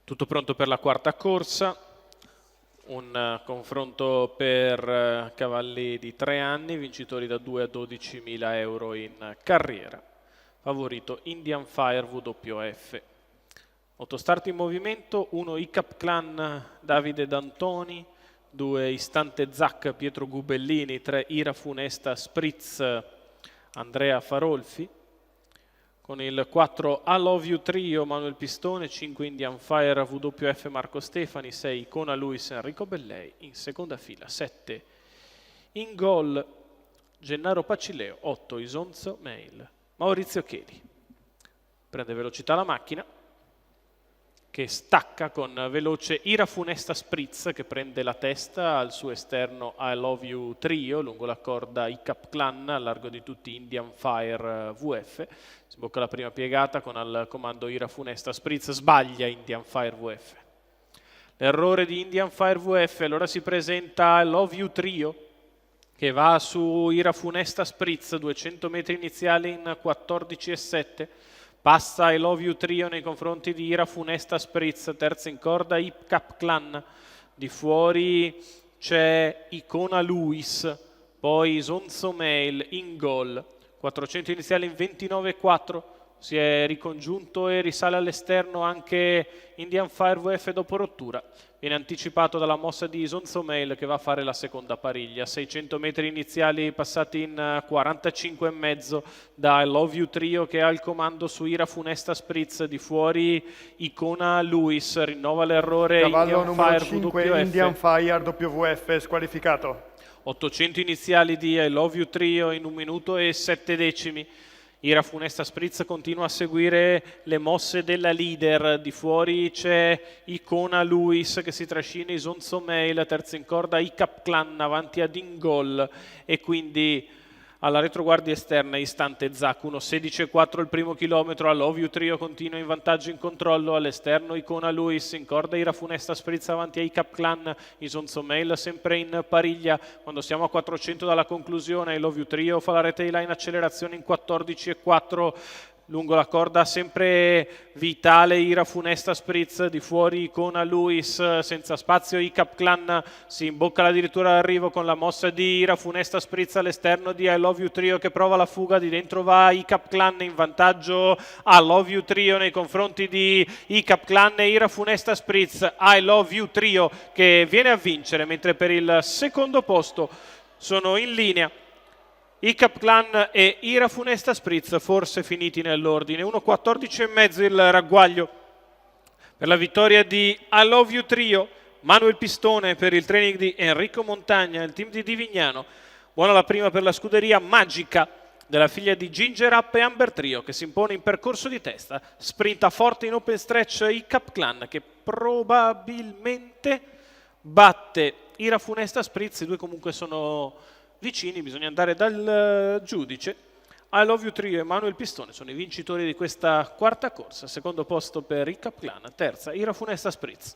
Tutto pronto per la quarta corsa, un confronto per cavalli di 3 anni, vincitori da 2 a 12.000 euro in carriera. Favorito Indian Fire WF. 8 start in movimento, 1 ICAP Clan Davide D'Antoni, 2 Istante Zac Pietro Gubellini, 3 Ira Funesta Spritz Andrea Farolfi, con il 4 I Love You Trio Manuel Pistone, 5 Indian Fire WF Marco Stefani, 6 Icona Luis Enrico Bellei, in seconda fila 7 In Gol Gennaro Pacileo, 8 Isonzo Mail Maurizio Cheli. Prende velocità la macchina che stacca con veloce Ira Funesta Spritz che prende la testa al suo esterno I Love You Trio lungo la corda ICAP Clan a largo di tutti Indian Fire VF. Sbocca la prima piegata con al comando Ira Funesta Spritz, sbaglia Indian Fire VF. L'errore di Indian Fire VF, allora si presenta I Love You Trio che va su Ira Funesta Spritz, 200 metri iniziali in 14,7. Passa I Love You Trio nei confronti di Ira Funesta Spritz, terza in corda ICAP Clan, di fuori c'è Icona Luis, poi Isonzo Mail, In Gol, 400 iniziali in 29,4, si è ricongiunto e risale all'esterno anche Indian Fire VF dopo rottura. Viene anticipato dalla mossa di Isonzo Mail che va a fare la seconda pariglia. 600 metri iniziali passati in 45,5 da I Love You Trio che ha il comando su Ira Funesta Spritz, di fuori Icona Luis, rinnova l'errore Cavallo Indian numero Fire 5 WF. Indian Fire WF squalificato. 800 iniziali di I Love You Trio in 1 minuto e 7 decimi. Ira Funesta Spritz continua a seguire le mosse della leader, di fuori c'è Icona Luis che si trascina Isonzo Mail, terza in corda ICAP Clan avanti ad Ingol e quindi alla retroguardia esterna Istante Zac, 1.16,4 il primo chilometro, I Love You Trio continua in vantaggio in controllo, all'esterno Icona Luis, in corda Ira Funesta Spritz avanti a ICAP Clan, Isonzo Mail sempre in pariglia. Quando siamo a 400 dalla conclusione I Love You Trio fa la retail in accelerazione in 14,4 lungo la corda, sempre vitale Ira Funesta Spritz, di fuori Icona Luis, senza spazio ICAP Clan, si imbocca addirittura all'arrivo con la mossa di Ira Funesta Spritz all'esterno di I Love You Trio che prova la fuga, di dentro va ICAP Clan, in vantaggio I Love You Trio nei confronti di ICAP Clan e Ira Funesta Spritz. I Love You Trio che viene a vincere, mentre per il secondo posto sono in linea ICAP Clan e Ira Funesta Spritz, forse finiti nell'ordine. 1.14,5 il ragguaglio per la vittoria di I Love You Trio. Manuel Pistone per il training di Enrico Montagna, il team di Divignano. Buona la prima per la scuderia Magica della figlia di Ginger Up e Amber Trio che si impone in percorso di testa. Sprinta forte in open stretch ICAP Clan che probabilmente batte Ira Funesta Spritz. I due comunque sono vicini, bisogna andare dal giudice. I Love You Trio e Manuel Pistone sono i vincitori di questa quarta corsa, secondo posto per ICAP Clan, terza Ira Funesta Spritz.